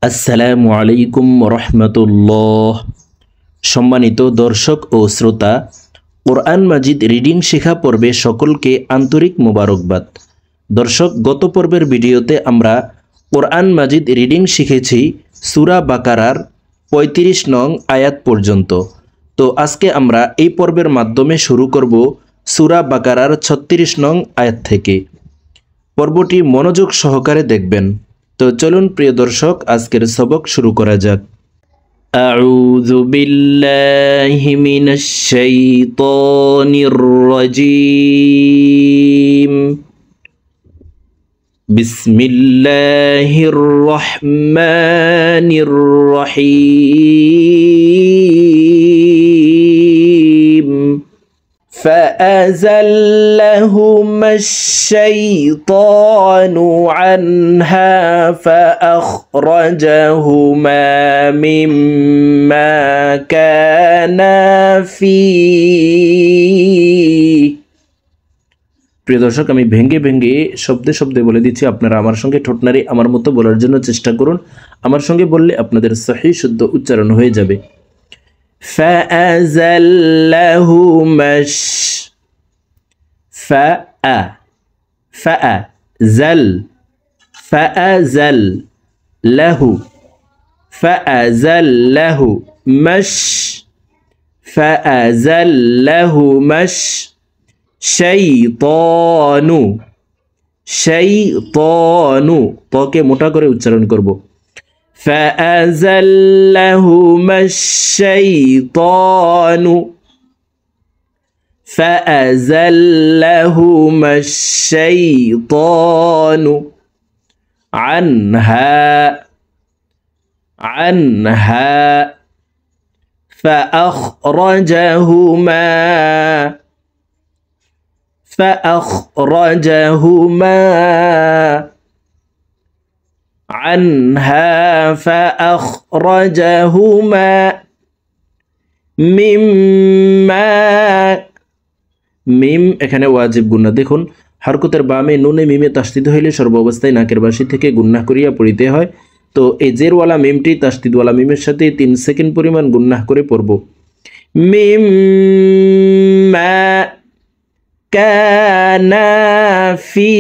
আসসালামু আলাইকুম রহমতুল্লাহ। সম্মানিত দর্শক ও শ্রোতা, কোরআন মাজিদ রিডিং শেখা পর্বে সকলকে আন্তরিক মোবারকবাদ। দর্শক, গত পর্বের ভিডিওতে আমরা কোরআন মাজিদ রিডিং শিখেছি সূরা বাকারার ৩৫ নং আয়াত পর্যন্ত। তো আজকে আমরা এই পর্বের মাধ্যমে শুরু করব সূরা বাকারার ৩৬ নং আয়াত থেকে। পর্বটি মনোযোগ সহকারে দেখবেন। তো চলুন প্রিয় দর্শক, আজকের সবক শুরু করা যাক। আউযু বিল্লাহি মিনাশ শাইতানির রাজীম। বিসমিল্লাহির রহমানির রহিম। فأزلهما الشيطان عنها فأخرجهما مما كانا فيه। প্রিয় দর্শক, আমি ভেঙ্গে ভেঙ্গে শব্দে শব্দে বলে দিচ্ছি, আপনারা আমার সঙ্গে ঠোঁটনারি আমার মতো বলার জন্য চেষ্টা করুন। আমার সঙ্গে বললে আপনাদের সহিহ শুদ্ধ উচ্চারণ হয়ে যাবে। فأزلهما فأزل له فأزلهما فأزلهما شيطان তোকে মোটা করে উচ্চারণ করব। فأزلهما الشيطان عنها فأخرجهما عنها فأخرجهما مما মিম এখানে ওয়াজিব গুন্না। দেখুন, হরকতের বামে নুনে মিমে তাসদিদ হইলে সর্ব অবস্থায় নাকের বাসি থেকে গুন্নাহ করিয়া পড়িতে হয়। তো এই জেরওয়ালা মিমটি তাসদিদওয়ালা মিমের সাথে 3 সেকেন্ড পরিমাণ গুন্নাহ করে পড়ব। মিম্মা কানা ফি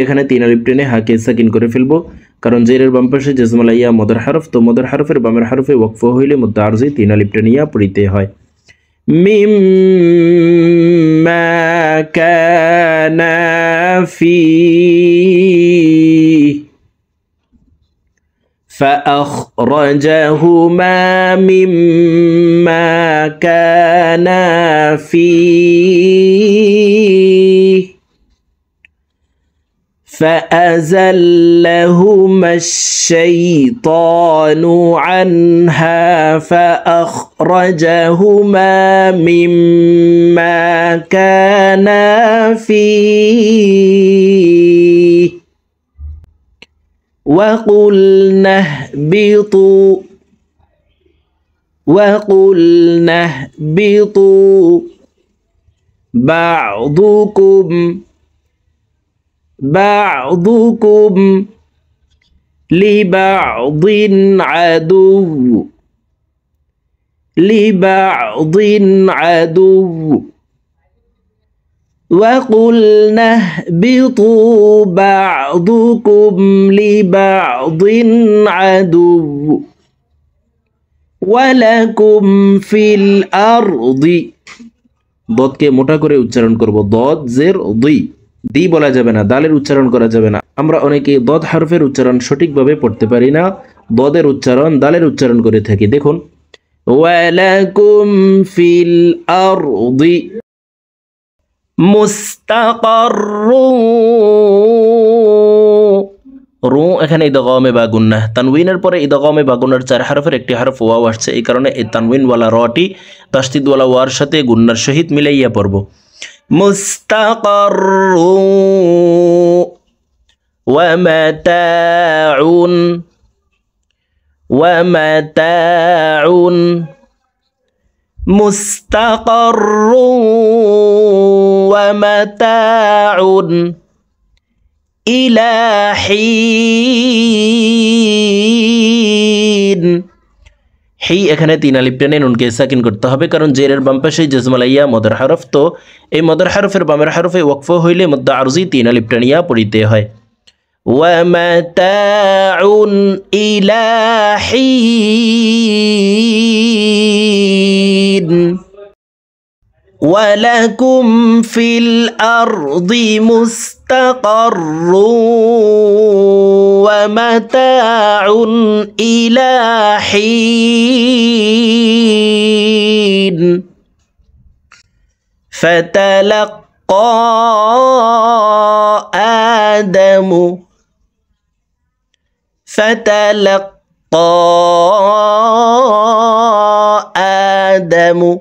এখানে 3 আলিফ টেনে হাকে সাকিন করে ফেলবো, কারণ জেরের বাম পাশে জজমালা ইয়া মদর হরফ। তো মদর হরফের বামের হরফে ওয়াকফ হইলে মুদ্দা আরজি 3 আলিফ টেনে ইয়া পড়িতে হয়। মিম্মা কানা ফিহি فأخرجهما مما كانا فيه فأزلهما الشيطان عنها فأخرجهما مما كانا فيه وقلنا اهبطوا بعضكم لبعض عدو وقلنا اهبطوا بعضكم لبعض عدو ولكم في الأرض। দদকে মোটা করে উচ্চারণ করব। দদ জের দুই, দি বলা যাবে না, দালের উচ্চারণ করা যাবে না। আমরা অনেকে দদ হরফের উচ্চারণ সঠিকভাবে পড়তে পারি না, দদের উচ্চারণ দালের উচ্চারণ করে থাকি। দেখুন, ওয়ালাকুম ফিল আরদি মুস্তাকাররুন। রু এখানে ইদগামে বা গুন্নাহ। তানউইনের পরে ইদগামে বা গুন্নার 4 হরফের একটি হরফ ওয়াও আসছে, এই কারণে এই তানউইনওয়ালা রটি তাসদিদওয়ালা ওয়ার সাথে গুন্নার সহিত মিলাইয়া পড়ব। মুস্তাকাররুন ওয়া মাতাউন মুস্তাকাররুন ওয়া মাতাউন ইলা হিন। হি এখানে 3 আলিফ টেনে নুনকে সাকিন করতে হবে, কারণ জেরের বাম পাশে জজমালাইয়া মদের হরফ, তো এই মদের হরফের বামের হরফে ওয়াকফ হইলে মদ্দা আরজি 3 আলিফ টানিয়া পড়িতে হয়। ওয়া মাতাউন ইলা হিন ওয়ালাকুম ফিল আরদি মুস্তাকাররুন ওয়া মাতাউন ইলা হিন ফাতালাক্কা আদামু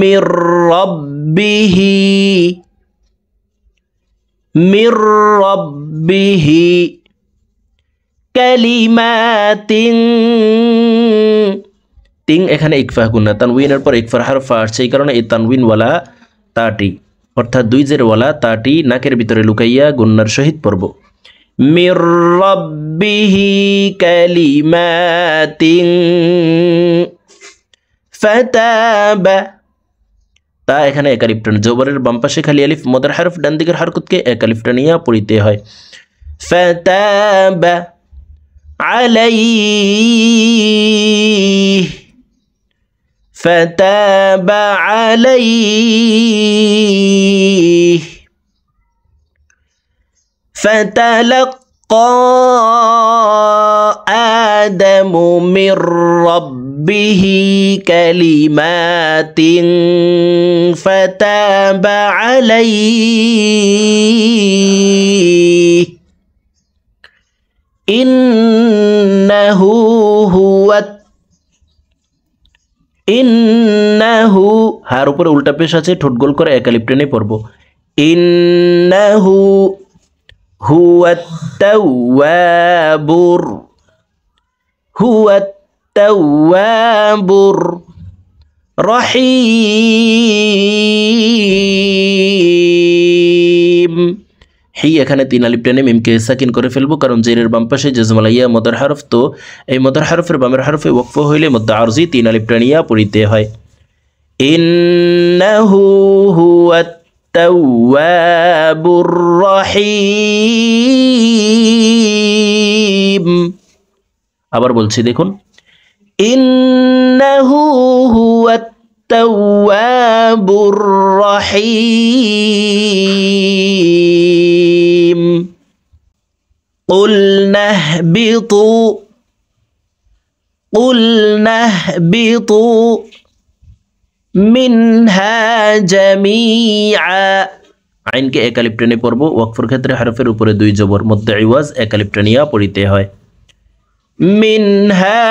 মির রব্বিহি কালিমাতিন। তিন এখানে ইকফা গুন্না, তানউইনের পর ইকফার হরফ আসছে, এই কারণে এই তানউইনওয়ালা তাটি অর্থাৎ 2 জেরওয়ালা তাটি নাকের ভিতরে লুকাইয়া গুন্নার সহিত পড়ব। মির রব্বিহি কালিমাতিন ফাতাবা। তা এখানে এক আলিফ টান, জবরের বাম পাশে খালি আলিফ, মদের হরফ ডান দিকের হরকতকে এক আলিফ টানিয়া পড়িতে হয়। ফাতাবা আলাইহি ফাতাবা আলাইহি ফাতালাক্কা আদামু মির রব্বিহি কালিমাতিন ফাতাবা আলাইহি ইন্নাহু হার উপরে উল্টা পেশ আছে, ঠোঁট গোল করে এক আলিফ টেনে পড়ব। ইন্নাহু হুয়াত তাওয়াবুর রহিম। হি এখানে 3 আলিফ টেনে মিমকে সাকিন করে ফেলবো, কারণ জেরের বাম পাশে জজমালাইয়া মদের হরফ, তো এই মদের হরফের বামের হরফে ওয়াকফ হইলে মদ্দা আরজি 3 আলিফ টানিয়া পড়িতে হয়। ইন্নাহু হুয়াত তাওয়াবুর রহিম। আবার বলছি দেখুন, ইন্নাহু হুয়াত তাওয়াবুর রহিম। قلنا اهبطوا মিনহা জামিআ। আইনকে এক আলিফ টেনে পড়ব, ওয়াকফের ক্ষেত্রে হরফের উপরে 2 জবর, মধ্যে ইওয়াজ এক আলিফ টানিয়া পড়িতে হয়। মিনহা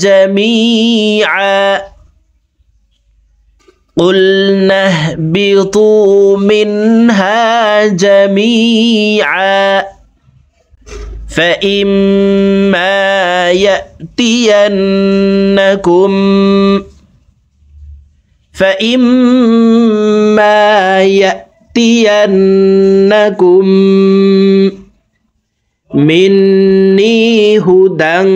জামিআ قلنا اهبطوا منها جميعا فإما يأتينكم মিন্নি হুদান।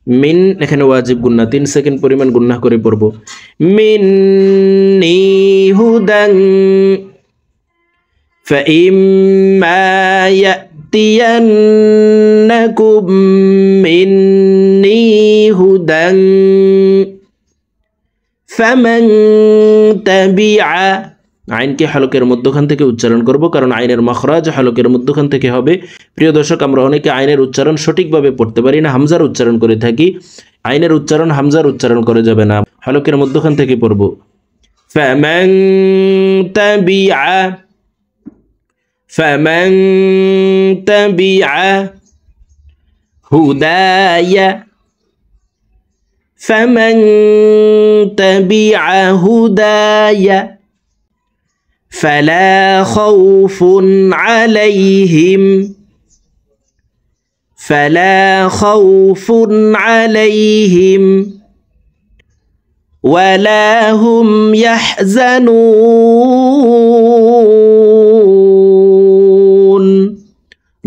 মিন এখানে ওয়াজিব গুন্না, 3 সেকেন্ড পরিমাণ গুন্না করে পড়ব। মিন্নি হুদান ফাইম্মা ইয়াতিয়ান্নাকুম মিন্নি হুদান ফামান তাবিআ। আইনকে হলকের মধ্যখান থেকে উচ্চারণ করব, কারণ আইনের মাখরাজ হলকের মধ্যখান থেকে হবে। প্রিয় দর্শক, আমরা অনেকে আইনের উচ্চারণ সঠিকভাবে পড়তে পারি না, হামজার উচ্চারণ করে থাকি। আইনের উচ্চারণ হামজার উচ্চারণ করে যাবে না, হলকের মধ্যখান থেকে পড়ব। ফামান তাবিআ হুদায়া فمن تبع هدايا فلا خوف عليهم ولا هم يحزنون।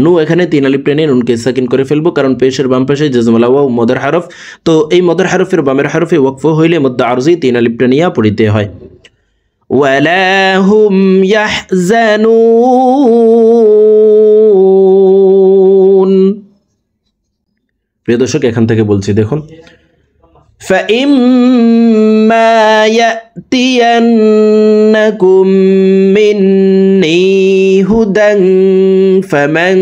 নু এখানে 3 আলিফ টেনে নুনকে সাকিন করে ফেলবো, কারণ পেশের বাম পাশে জাজমুল ওয়াও মদের হরফ। তো এই মদের হরফের বামের হরফে ওয়াকফ হইলে মদ্দা আরজি 3 আলিফ টেনিয়া পড়িতে হয়। ওয়ালা হুম ইয়াহজানুন। প্রিয় দর্শক, এখান থেকে বলছি, দেখুন, فَإِمَّا يَأْتِيَنَّكُم مِّنِّي هُدًى فَمَن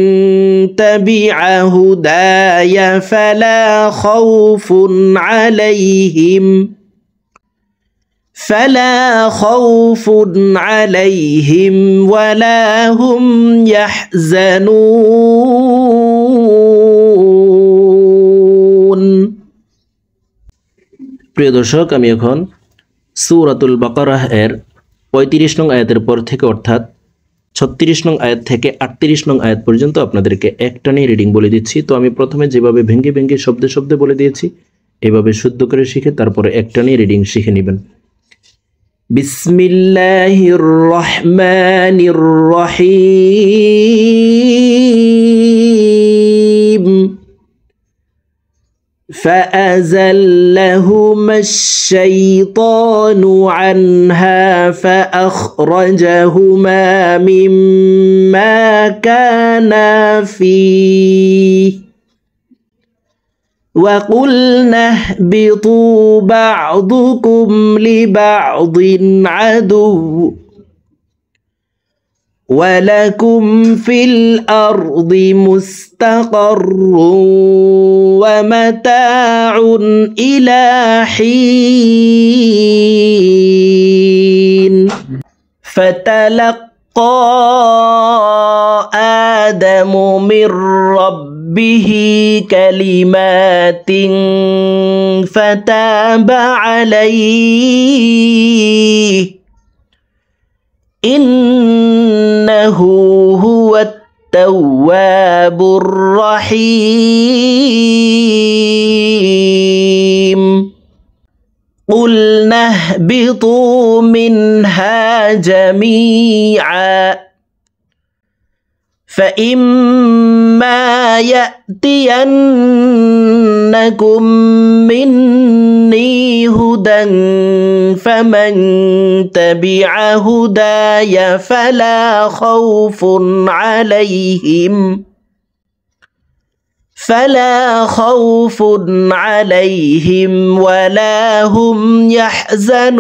تَبِعَ هُدَايَ فَلَا خَوْفٌ عَلَيْهِمْ وَلَا هُمْ يَحْزَنُونَ। প্রিয় দর্শক, আমি এখন সূরাতুল বাকারাহ এর 35 নং আয়াতের পর থেকে, অর্থাৎ 36 নং আয়াত থেকে 38 নং আয়াত পর্যন্ত আপনাদেরকে একটানে রিডিং বলে দিচ্ছি। তো আমি প্রথমে যেভাবে ভেঙ্গে ভেঙ্গে শব্দে শব্দে বলে দিয়েছি, এভাবে শুদ্ধ করে শিখে তারপরে একটানে রিডিং শিখে নেবেন। বিসমিল্লাহির রহমানির রহিম। فأزلهما الشيطان عنها فأخرجهما مما كانا فيه وقلنا اهبطوا بعضكم لبعض عدو ولكم في الأرض مستقر ومتاع إلى حين فتلقى آدم من ربه كلمات فتاب عليه إنه هو التواب الرحيم قلنا اهبطوا منها جميعا فإما يأتينكم مني هدى فمن تبع هداي فلا خوف عليهم ولا هم يحزنون।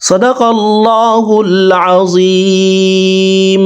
صدق الله العظيم।